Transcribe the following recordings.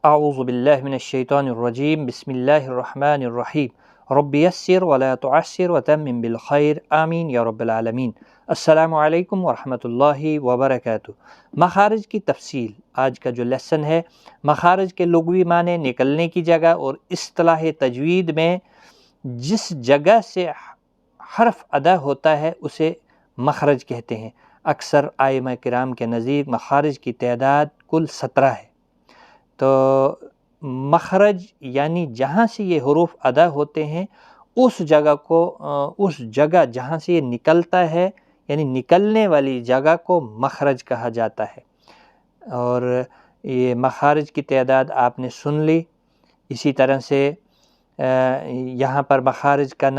اعوذ باللہ من الشیطان الرجیم بسم اللہ الرحمن الرحیم رب یسر ولا تعسر وتمم بالخیر آمین یا رب العالمین۔ السلام علیکم ورحمۃ اللہ وبرکاتہ۔ مخارج کی تفصیل، آج کا جو لیسن ہے مخارج کے لغوی معنی، نکلنے کی جگہ، اور اصطلاح تجوید میں جس جگہ سے حرف ادا ہوتا ہے اسے مخرج کہتے ہیں۔ اکثر ائمہ کرام کے نزدیک مخارج کی تعداد کل 17 ہے۔ تو مخرج یعنی جہاں سے یہ حروف ادا ہوتے ہیں اس جگہ جہاں سے یہ نکلتا ہے، یعنی نکلنے والی جگہ کو مخرج کہا جاتا ہے۔ اور یہ مخارج کی تعداد آپ نے سن لی۔ اسی طرح سے یہاں پر مخرج کا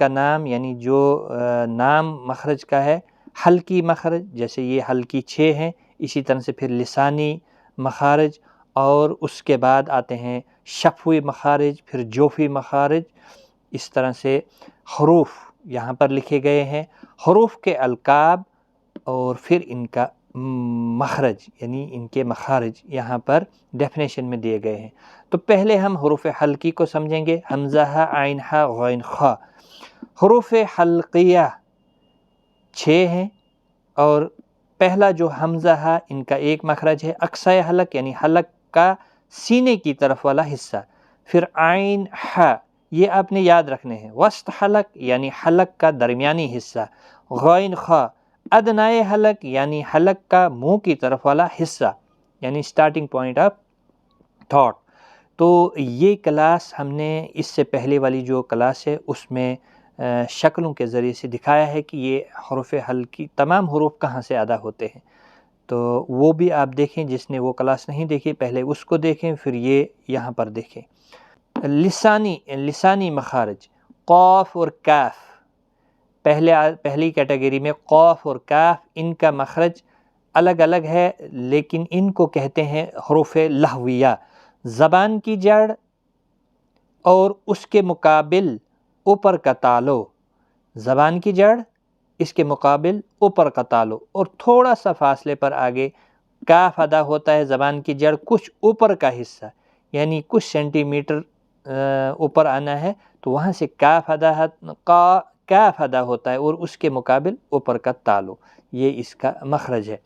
نام یعنی جو نام مخرج کا ہے، حلقی مخرج، جیسے یہ حلقی 6 ہیں، اسی طرح سے پھر لسانی مخارج، اور اس کے بعد آتے ہیں شفوی مخارج، پھر جوفی مخارج۔ اس طرح سے حروف یہاں پر لکھے گئے ہیں، حروف کے القاب اور پھر ان کا مخرج یعنی ان کے مخارج یہاں پر ڈیفینیشن میں دیے گئے ہیں۔ تو پہلے ہم حروف حلقی کو سمجھیں گے۔ حمزہ، عین، ہا، غین، خا۔ حروف حلقیہ 6 ہیں، اور پہلا جو حمزہ ہے ان کا ایک مخرج ہے، اقصی حلق یعنی حلق کا سینے کی طرف والا حصہ۔ پھر عین، ہا، یہ آپ نے یاد رکھنے ہیں۔ وسط حلق یعنی حلق کا درمیانی حصہ۔ غین، خا، ادنائے حلق یعنی حلق کا منہ کی طرف والا حصہ، یعنی سٹارٹنگ پوائنٹ آف تھاٹ۔ تو یہ کلاس ہم نے اس سے پہلے والی جو کلاس ہے اس میں شکلوں کے ذریعے سے دکھایا ہے کہ یہ حروف حلقی تمام حروف کہاں سے ادا ہوتے ہیں۔ تو وہ بھی آپ دیکھیں، جس نے وہ کلاس نہیں دیکھی پہلے اس کو دیکھیں، پھر یہ یہاں پر دیکھیں۔ لسانی مخارج، قاف اور کاف، پہلی کیٹیگری میں قاف اور کاف، ان کا مخرج الگ الگ ہے، لیکن ان کو کہتے ہیں حروف لہویہ۔ زبان کی جڑ اور اس کے مقابل اوپر کا تالو، زبان کی جڑ، اس کے مقابل اوپر کا تالو، اور تھوڑا سا فاصلے پر آگے کاف ادا ہوتا ہے۔ زبان کی جڑ کچھ اوپر کا حصہ، یعنی کچھ سینٹی میٹر اوپر آنا ہے تو وہاں سے کاف ادا ہوتا ہے، اور اس کے مقابل اوپر کا تالو، یہ اس کا مخرج ہے۔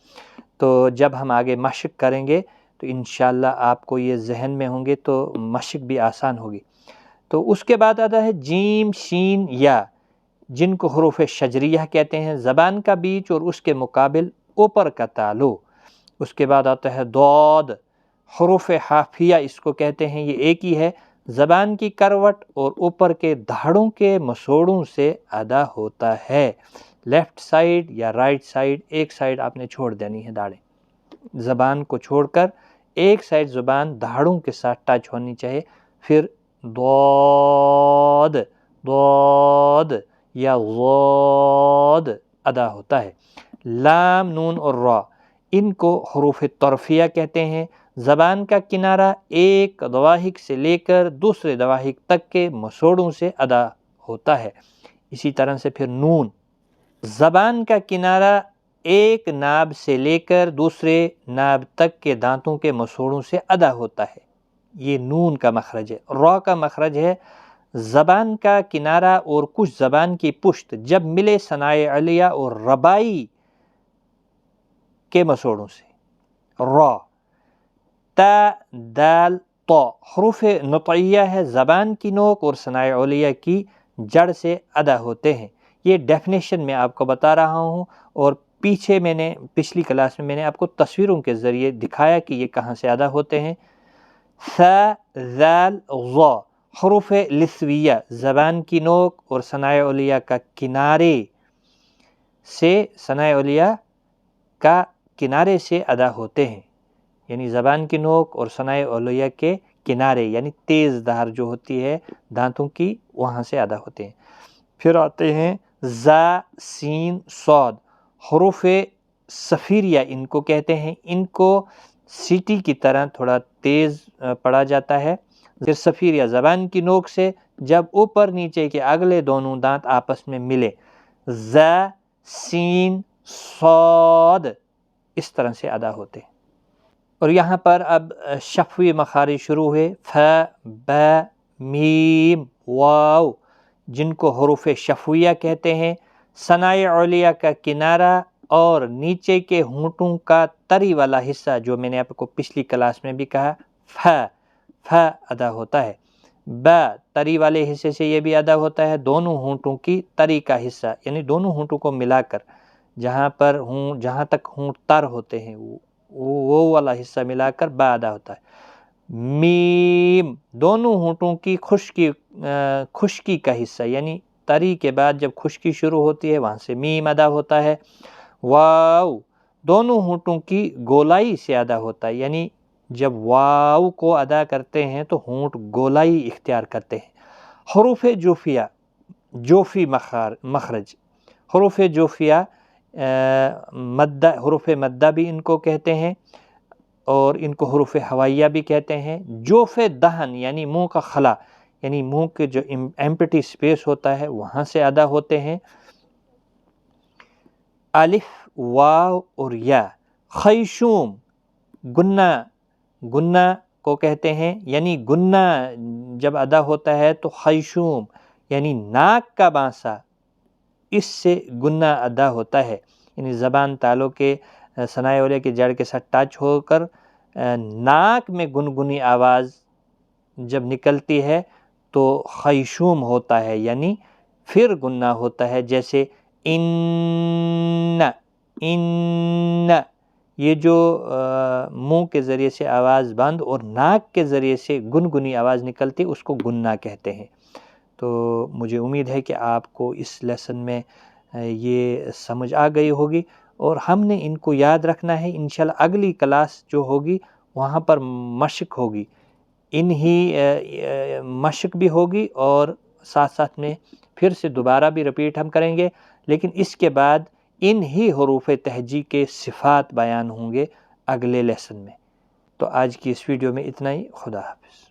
تو جب ہم آگے مشق کریں گے تو انشاءاللہ آپ کو یہ ذہن میں ہوں گے تو مشق بھی آسان ہوگی۔ تو اس کے بعد آتا ہے جیم، شین، یا، جن کو حروف شجریہ کہتے ہیں۔ زبان کا بیچ اور اس کے مقابل اوپر کا تالو۔ اس کے بعد آتا ہے ضاد، حروف حافیہ اس کو کہتے ہیں، یہ ایک ہی ہے، زبان کی کروٹ اور اوپر کے دھاڑوں کے مسوڑوں سے ادا ہوتا ہے۔ لیفٹ سائیڈ یا رائٹ سائیڈ، ایک سائیڈ آپ نے چھوڑ دینی ہے، داڑیں زبان کو چھوڑ کر ایک سائیڈ زبان دھاڑوں کے ساتھ ٹچ ہونی چاہیے۔ پھر ضاد یا ضاد ادا ہوتا ہے۔ لام، نون اور را، ان کو حروف طرفیہ کہتے ہیں۔ زبان کا کنارہ ایک دواحک سے لے کر دوسرے دواحک تک کے مسوڑوں سے ادا ہوتا ہے۔ اسی طرح سے پھر نون، زبان کا کنارہ ایک ناب سے لے کر دوسرے ناب تک کے دانتوں کے مسوڑوں سے ادا ہوتا ہے، یہ نون کا مخرج ہے۔ را کا مخرج ہے زبان کا کنارہ اور کچھ زبان کی پشت جب ملے ثنائے علیہ اور ربائی کے مسوڑوں سے۔ را، تا، دال، طا، حروف نطعیہ ہے، زبان کی نوک اور ثنائے علیہ کی جڑ سے ادا ہوتے ہیں۔ یہ ڈیفینیشن میں آپ کو بتا رہا ہوں، اور پچھلی کلاس میں نے آپ کو تصویروں کے ذریعے دکھایا کہ یہ کہاں سے ادا ہوتے ہیں۔ ثا، ذال، ظا، حروف لثویہ، زبان کی نوک اور ثنائے علیہ کا کنارے سے ادا ہوتے ہیں، یعنی زبان کی نوک اور ثنائے علیہ کے کنارے، یعنی تیز دھار جو ہوتی ہے دانتوں کی، وہاں سے ادا ہوتے ہیں۔ پھر آتے ہیں زا، سین، صاد، حروف صفیریہ ان کو کہتے ہیں، ان کو سیٹی کی طرح تھوڑا تیز پڑھا جاتا ہے۔ پھر صفیریہ، زبان کی نوک سے جب اوپر نیچے کے اگلے دونوں دانت آپس میں ملے، زا، سین، صاد، اس طرح سے ادا ہوتے ہیں۔ اور یہاں پر اب شفوی مخارج شروع ہوئے، ف، ب، میم، واو، جن کو حروف شفویہ کہتے ہیں۔ ثنائے علیہ کا کنارہ اور نیچے کے ہونٹوں کا تری والا حصہ، جو میں نے آپ کو پچھلی کلاس میں بھی کہا، ف ادا ہوتا ہے۔ ب، تری والے حصے سے یہ بھی ادا ہوتا ہے، دونوں ہونٹوں کی تری کا حصہ، یعنی دونوں ہونٹوں کو ملا کر جہاں تک ہونٹ تر ہوتے ہیں وہ والا حصہ ملا کر با ادا ہوتا ہے۔ میم، دونوں ہونٹوں کی خشکی کا حصہ، یعنی تری کے بعد جب خشکی شروع ہوتی ہے وہاں سے میم ادا ہوتا ہے۔ واو، دونوں ہونٹوں کی گولائی سے ادا ہوتا ہے، یعنی جب واو کو ادا کرتے ہیں تو ہونٹ گولائی اختیار کرتے ہیں۔ حروف جوفیہ، جوفی مخرج، حروف جوفیہ حروف مدہ بھی ان کو کہتے ہیں، اور ان کو حروف ہوائیہ بھی کہتے ہیں۔ جوف دہن یعنی منہ کا خلا، یعنی منہ کے جو ایمپٹی سپیس ہوتا ہے وہاں سے ادا ہوتے ہیں۔ الف، واو اور یا۔ خیشوم، گنہ کو کہتے ہیں، یعنی گنہ جب ادا ہوتا ہے تو خیشوم یعنی ناک کا بانسا، اس سے گنہ ادا ہوتا ہے، یعنی زبان تالوں کے ثنائے علیہ کے جڑ کے ساتھ ٹچ ہو کر ناک میں گنگنی آواز جب نکلتی ہے تو خیشوم ہوتا ہے، یعنی پھر گنہ ہوتا ہے، جیسے ان، یہ جو منہ کے ذریعے سے آواز بند اور ناک کے ذریعے سے گنگنی آواز نکلتی اس کو گنہ کہتے ہیں۔ تو مجھے امید ہے کہ آپ کو اس لیسن میں یہ سمجھ آ گئی ہوگی، اور ہم نے ان کو یاد رکھنا ہے۔ انشاءاللہ اگلی کلاس جو ہوگی وہاں پر مشق ہوگی، مشق بھی ہوگی، اور ساتھ ساتھ میں پھر سے دوبارہ بھی رپیٹ ہم کریں گے، لیکن اس کے بعد انہی حروف تہجی کے صفات بیان ہوں گے اگلے لیسن میں۔ تو آج کی اس ویڈیو میں اتنا ہی، خدا حافظ۔